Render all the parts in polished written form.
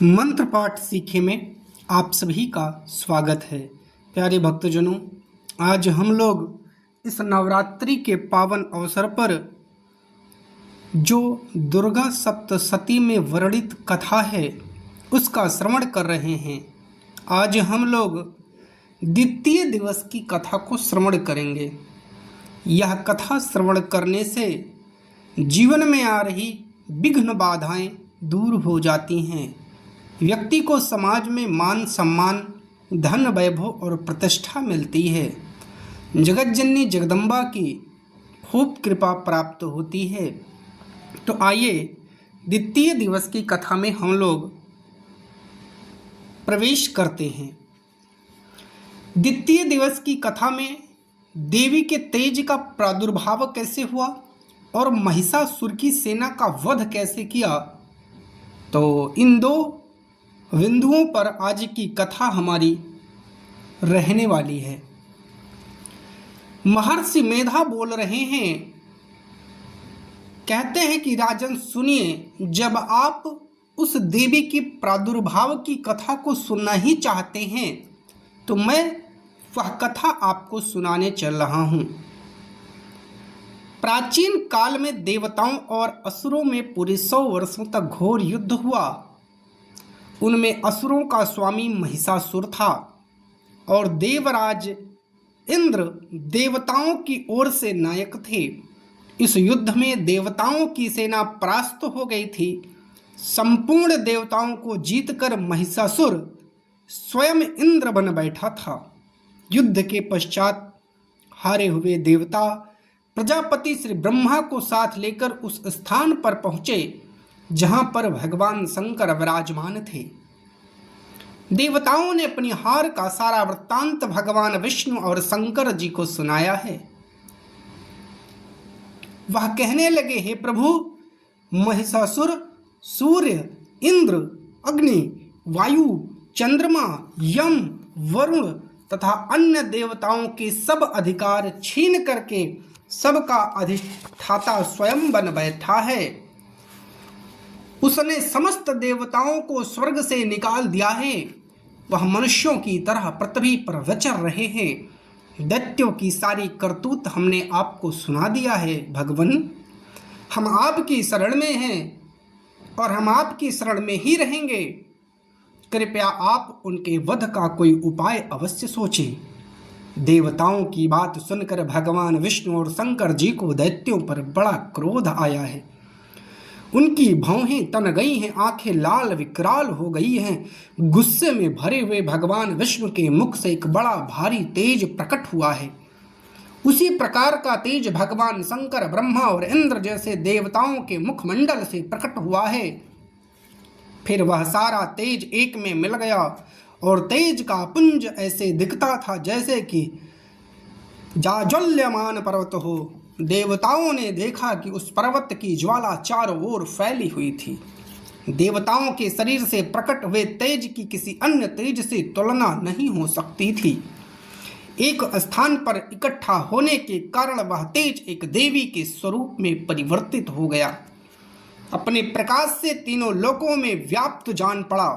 मंत्र पाठ सीखे में आप सभी का स्वागत है। प्यारे भक्तजनों, आज हम लोग इस नवरात्रि के पावन अवसर पर जो दुर्गा सप्तशती में वर्णित कथा है उसका श्रवण कर रहे हैं। आज हम लोग द्वितीय दिवस की कथा को श्रवण करेंगे। यह कथा श्रवण करने से जीवन में आ रही विघ्न बाधाएं दूर हो जाती हैं। व्यक्ति को समाज में मान सम्मान, धन, वैभव और प्रतिष्ठा मिलती है। जगतजननी जगदम्बा की खूब कृपा प्राप्त होती है। तो आइए द्वितीय दिवस की कथा में हम लोग प्रवेश करते हैं। द्वितीय दिवस की कथा में देवी के तेज का प्रादुर्भाव कैसे हुआ और महिषासुर की सेना का वध कैसे किया, तो इन दो बिंदुओं पर आज की कथा हमारी रहने वाली है। महर्षि मेधा बोल रहे हैं, कहते हैं कि राजन सुनिए, जब आप उस देवी की प्रादुर्भाव की कथा को सुनना ही चाहते हैं तो मैं वह कथा आपको सुनाने चल रहा हूं। प्राचीन काल में देवताओं और असुरों में पूरे 100 वर्षों तक घोर युद्ध हुआ। उनमें असुरों का स्वामी महिषासुर था और देवराज इंद्र देवताओं की ओर से नायक थे। इस युद्ध में देवताओं की सेना परास्त हो गई थी। संपूर्ण देवताओं को जीतकर महिषासुर स्वयं इंद्र बन बैठा था। युद्ध के पश्चात हारे हुए देवता प्रजापति श्री ब्रह्मा को साथ लेकर उस स्थान पर पहुंचे जहां पर भगवान शंकर विराजमान थे। देवताओं ने अपनी हार का सारा वृत्तांत भगवान विष्णु और शंकर जी को सुनाया है। वह कहने लगे, हे प्रभु, महिषासुर सूर्य, इंद्र, अग्नि, वायु, चंद्रमा, यम, वरुण तथा अन्य देवताओं के सब अधिकार छीन करके सबका अधिष्ठाता स्वयं बन बैठा है। उसने समस्त देवताओं को स्वर्ग से निकाल दिया है। वह मनुष्यों की तरह पृथ्वी पर विचर रहे हैं। दैत्यों की सारी करतूत हमने आपको सुना दिया है। भगवान, हम आपकी शरण में हैं और हम आपकी शरण में ही रहेंगे। कृपया आप उनके वध का कोई उपाय अवश्य सोचें। देवताओं की बात सुनकर भगवान विष्णु और शंकर जी को दैत्यों पर बड़ा क्रोध आया है। उनकी भौहें तन गई हैं, आंखें लाल विकराल हो गई हैं। गुस्से में भरे हुए भगवान विष्णु के मुख से एक बड़ा भारी तेज प्रकट हुआ है। उसी प्रकार का तेज भगवान शंकर, ब्रह्मा और इंद्र जैसे देवताओं के मुखमंडल से प्रकट हुआ है। फिर वह सारा तेज एक में मिल गया और तेज का पुंज ऐसे दिखता था जैसे कि जाज्वल्यमान पर्वत हो। देवताओं ने देखा कि उस पर्वत की ज्वाला चारों ओर फैली हुई थी। देवताओं के शरीर से प्रकट हुए तेज की किसी अन्य तेज से तुलना नहीं हो सकती थी। एक स्थान पर इकट्ठा होने के कारण वह तेज एक देवी के स्वरूप में परिवर्तित हो गया। अपने प्रकाश से तीनों लोकों में व्याप्त जान पड़ा।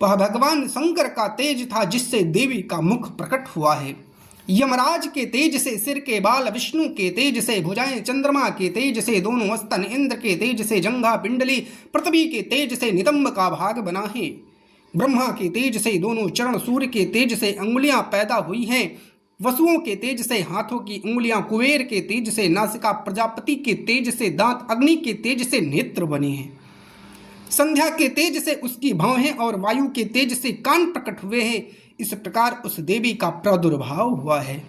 वह भगवान शंकर का तेज था जिससे देवी का मुख प्रकट हुआ है। यमराज के तेज से सिर के बाल, विष्णु के तेज से भुजाएं, चंद्रमा के तेज से दोनों स्तन, इंद्र के तेज से जंघा पिंडली, पृथ्वी के तेज से नितंब का भाग बना है। ब्रह्मा के तेज से दोनों चरण, सूर्य के तेज से अंगुलियां पैदा हुई हैं। वसुओं के तेज से हाथों की उंगलियां, कुबेर के तेज से नासिका, प्रजापति के तेज से दांत, अग्नि के तेज से नेत्र बने हैं। संध्या के तेज से उसकी भौहें और वायु के तेज से कान प्रकट हुए हैं। इस प्रकार उस देवी का प्रादुर्भाव हुआ है।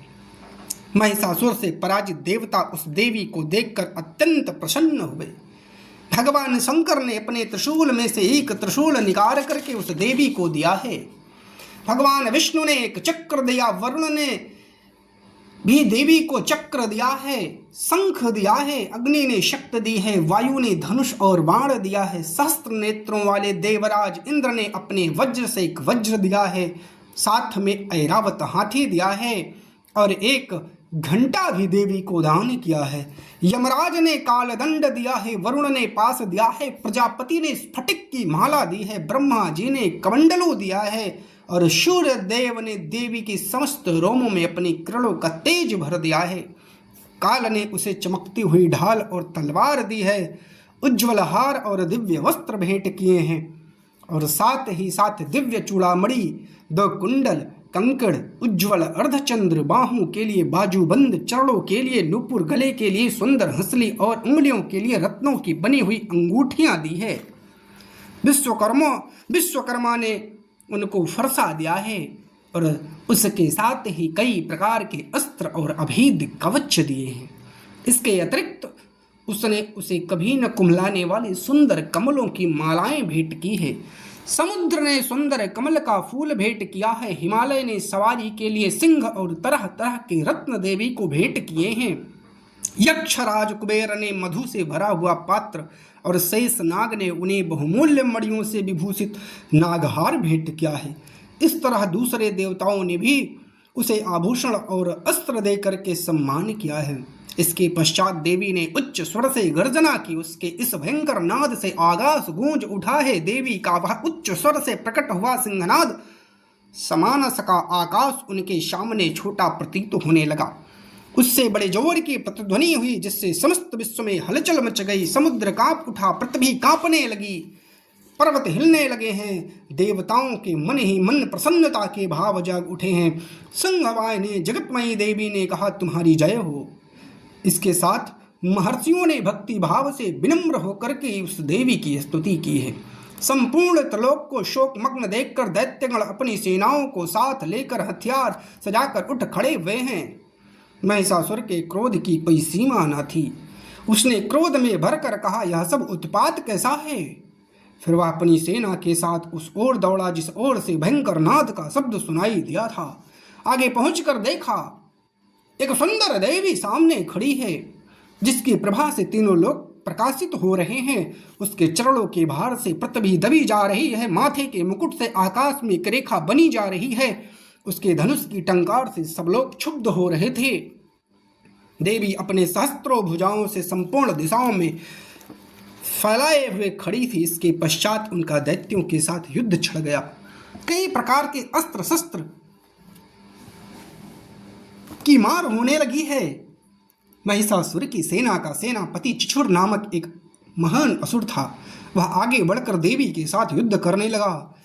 महिषासुर से पराजित देवता उस देवी को देखकर अत्यंत प्रसन्न हुए। भगवान शंकर ने अपने त्रिशूल में से एक त्रिशूल निकाल करके उस देवी को दिया है। भगवान विष्णु ने एक चक्र दिया, वरुण ने भी देवी को चक्र दिया है, शंख दिया है, अग्नि ने शक्ति दी है, वायु ने धनुष और बाण दिया है। सहस्त्र नेत्रों वाले देवराज इंद्र ने अपने वज्र से एक वज्र दिया है, साथ में ऐरावत हाथी दिया है और एक घंटा भी देवी को दान किया है। यमराज ने कालदंड दिया है, वरुण ने पास दिया है, प्रजापति ने स्फटिक की माला दी है, ब्रह्मा जी ने कमंडलू दिया है और सूर्य देव ने देवी की समस्त रोमों में अपनी किरणों का तेज भर दिया है। काल ने उसे चमकती हुई ढाल और तलवार दी है, उज्ज्वल हार और दिव्य वस्त्र भेंट किए हैं और साथ ही साथ दिव्य चूड़ामणि, 2 कुंडल, कंकड़, उज्ज्वल अर्धचंद्र, बाहों के लिए बाजूबंद, चरणों के लिए नूपुर, गले के लिए सुंदर हंसली और उंगलियों के लिए रत्नों की बनी हुई अंगूठियां दी है। विश्वकर्मा ने उनको फरसा दिया है और उसके साथ ही कई प्रकार के अस्त्र और अभेद कवच दिए हैं। इसके अतिरिक्त उसने उसे कभी न कुम्हलाने वाले सुंदर कमलों की मालाएं भेंट की है। समुद्र ने सुंदर कमल का फूल भेंट किया है। हिमालय ने सवारी के लिए सिंह और तरह तरह के रत्न देवी को भेंट किए हैं। यक्षराज कुबेर ने मधु से भरा हुआ पात्र और शेष नाग ने उन्हें बहुमूल्य मणियों से विभूषित नागहार भेंट किया है। इस तरह दूसरे देवताओं ने भी उसे आभूषण और अस्त्र देकर के सम्मान किया है। इसके पश्चात देवी ने उच्च स्वर से गर्जना की। उसके इस भयंकर नाद से आकाश गूंज उठा है। देवी का वह उच्च स्वर से प्रकट हुआ सिंहनाद समान सका आकाश उनके सामने छोटा प्रतीत होने लगा। उससे बड़े जोर की प्रतिध्वनि हुई जिससे समस्त विश्व में हलचल मच गई। समुद्र कांप उठा, पृथ्वी कांपने लगी, पर्वत हिलने लगे हैं। देवताओं के मन ही मन प्रसन्नता के भाव जाग उठे हैं। सिंहवाय ने जगतमयी देवी ने कहा, तुम्हारी जय हो। इसके साथ महर्षियों ने भक्ति भाव से विनम्र होकर के उस देवी की स्तुति की है। संपूर्ण त्रिलोक को शोकमग्न देखकर दैत्यगण अपनी सेनाओं को साथ लेकर हथियार सजाकर उठ खड़े हुए हैं। महिषासुर के क्रोध की कोई सीमा न थी। उसने क्रोध में भरकर कहा, यह सब उत्पात कैसा है। फिर वह अपनी सेना के साथ उस ओर दौड़ा जिस ओर से भयंकर नाद का शब्द सुनाई दिया था। आगे पहुंचकर देखा एक सुंदर देवी सामने खड़ी है जिसकी प्रभा से तीनों लोग प्रकाशित हो रहे हैं। उसके चरणों के भार से पृथ्वी दबी जा रही है। माथे के मुकुट से आकाश में एक रेखा बनी जा रही है। उसके धनुष की टंकार से सब लोग क्षुब्ध हो रहे थे। देवी अपने सहस्त्रों भुजाओं से संपूर्ण दिशाओं में फैलाए हुए खड़ी थी। इसके पश्चात उनका दैत्यों के साथ युद्ध छिड़ गया। कई प्रकार के अस्त्र शस्त्र की मार होने लगी है। महिषासुर की सेना का सेनापति चिछुर नामक एक महान असुर था। वह आगे बढ़कर देवी के साथ युद्ध करने लगा।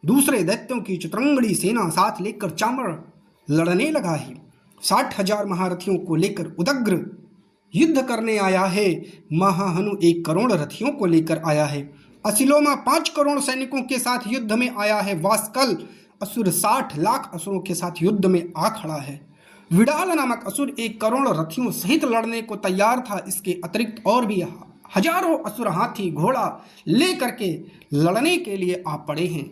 दूसरे दैत्यों की चतुरंगड़ी सेना साथ लेकर चामर लड़ने लगा है। 60,000 महारथियों को लेकर उदग्र युद्ध करने आया है। महाहनु 1 करोड़ रथियों को लेकर आया है। असिलोमा 5 करोड़ सैनिकों के साथ युद्ध में आया है। वास्कल असुर 60 लाख असुरों के साथ युद्ध में आ खड़ा है। विडाल नामक असुर 1 करोड़ रथियों सहित लड़ने को तैयार था। इसके अतिरिक्त और भी हजारों असुर हाथी घोड़ा लेकर के लड़ने के लिए आ पड़े हैं।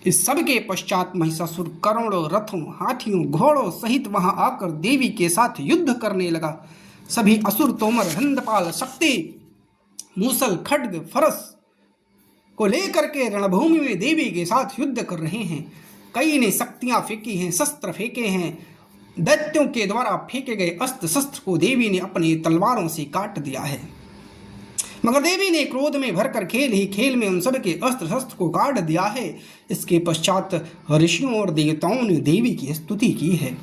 इस सब के पश्चात महिषासुर करोड़ों रथों, हाथियों, घोड़ों सहित वहां आकर देवी के साथ युद्ध करने लगा। सभी असुर तोमर, हंदपाल, शक्ति, मूसल, खड्ग, फरस को लेकर के रणभूमि में देवी के साथ युद्ध कर रहे हैं। कई ने शक्तियां फेंकी हैं, शस्त्र फेंके हैं। दैत्यों के द्वारा फेंके गए अस्त्र शस्त्र को देवी ने अपनी तलवारों से काट दिया है। मगर देवी ने क्रोध में भरकर खेल ही खेल में उन सब के अस्त्र शस्त्र को काट दिया है। इसके पश्चात ऋषियों और देवताओं ने देवी की स्तुति की है।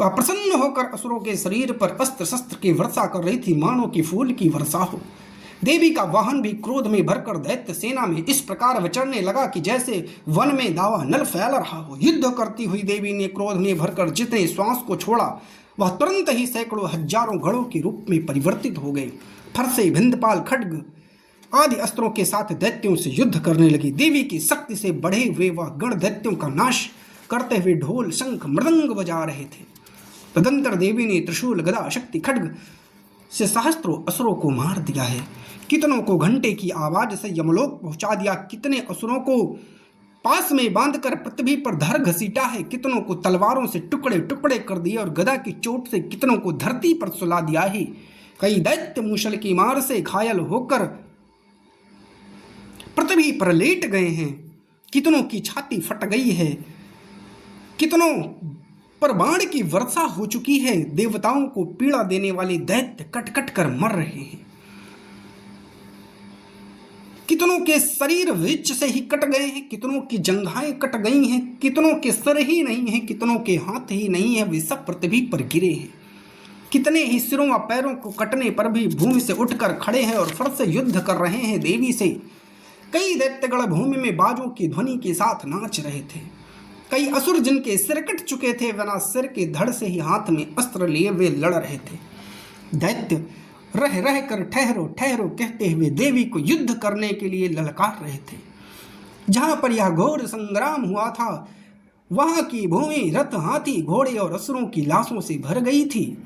वह प्रसन्न होकर असुरों के शरीर पर अस्त्र शस्त्र की वर्षा कर रही थी, मानो कि फूल की वर्षा हो। देवी का वाहन भी क्रोध में भरकर दैत्य सेना में इस प्रकार विचरने लगा कि जैसे वन में दावा नल फैल रहा हो। युद्ध करती हुई देवी ने क्रोध में भरकर जितने श्वास को छोड़ा वह तुरंत ही सैकड़ों हजारों गढ़ों के रूप में परिवर्तित हो गई। फरसे, भिंदपाल, खड्ग आदि अस्त्रों के साथ दैत्यों से युद्ध करने लगी। देवी की शक्ति से बढ़े हुए वह गण दैत्यों का नाश करते हुए ढोल, शंख, मृदंग बजा रहे थे। तदंतर देवी ने त्रिशूल, गदा, शक्ति, खड्ग से सहस्त्रों असुरों को मार दिया है। कितनों को घंटे की आवाज से यमलोक पहुंचा दिया। कितने असुरों को पास में बांधकर पृथ्वी पर धर घसीटा है। कितनों को तलवारों से टुकड़े टुकड़े कर दिए और गदा की चोट से कितनों को धरती पर सुला दिया है। कई दैत्य मूसल की मार से घायल होकर पृथ्वी पर लेट गए हैं। कितनों की छाती फट गई है। कितनों पर बाण की वर्षा हो चुकी है। देवताओं को पीड़ा देने वाले दैत्य कट कट कर मर रहे हैं। कितनों के शरीर वृक्ष से ही कट गए हैं, कितनों की जंघाएं कट गई हैं, कितनों के सर ही नहीं है, कितनों के हाथ ही नहीं है, वे सब पृथ्वी पर गिरे हैं। कितने ही सिरों व पैरों को कटने पर भी भूमि से उठकर खड़े हैं और फिर से युद्ध कर रहे हैं देवी से। कई दैत्यगण भूमि में बाजों की ध्वनि के साथ नाच रहे थे। कई असुर जिनके सिर कट चुके थे, बिना सिर के धड़ से ही हाथ में अस्त्र लिए वे लड़ रहे थे। दैत्य रह रह कर ठहरो ठहरो कहते हुए देवी को युद्ध करने के लिए ललकार रहे थे। जहां पर यह घोर संग्राम हुआ था, वहां की भूमि रथ, हाथी, घोड़े और असुरों की लाशों से भर गई थी।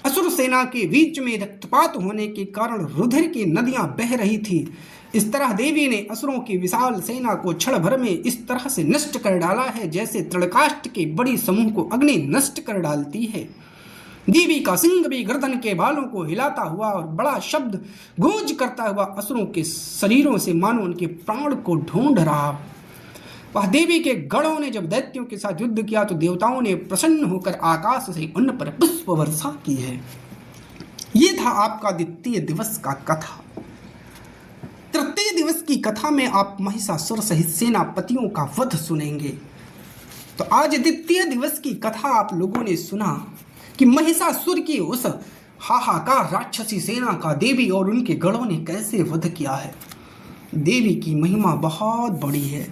असुर सेना के बीच में रक्तपात होने के कारण रुधिर की नदियां बह रही थी। इस तरह देवी ने असुरों की विशाल सेना को क्षण भर में इस तरह से नष्ट कर डाला है, जैसे तृणकाष्ठ के बड़ी समूह को अग्नि नष्ट कर डालती है। देवी का सिंह भी गर्दन के बालों को हिलाता हुआ और बड़ा शब्द गूंज करता हुआ असुरों के शरीरों से मानो उनके प्राण को ढूंढ रहा। वह देवी के गणों ने जब दैत्यों के साथ युद्ध किया तो देवताओं ने प्रसन्न होकर आकाश से उन पर पुष्प वर्षा की है। ये था आपका द्वितीय दिवस का कथा। तृतीय दिवस की कथा में आप महिषासुर सहित सेनापतियों का वध सुनेंगे। तो आज द्वितीय दिवस की कथा आप लोगों ने सुना कि महिषासुर की उस हाहाकार राक्षसी सेना का देवी और उनके गणों ने कैसे वध किया है। देवी की महिमा बहुत बड़ी है,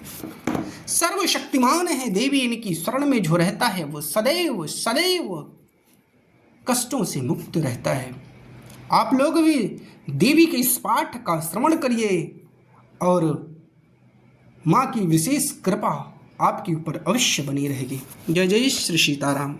सर्वशक्तिमान है देवी। इनकी शरण में जो रहता है वो सदैव सदैव कष्टों से मुक्त रहता है। आप लोग भी देवी के इस पाठ का श्रवण करिए और माँ की विशेष कृपा आपके ऊपर अवश्य बनी रहेगी। जय जय श्री सीताराम।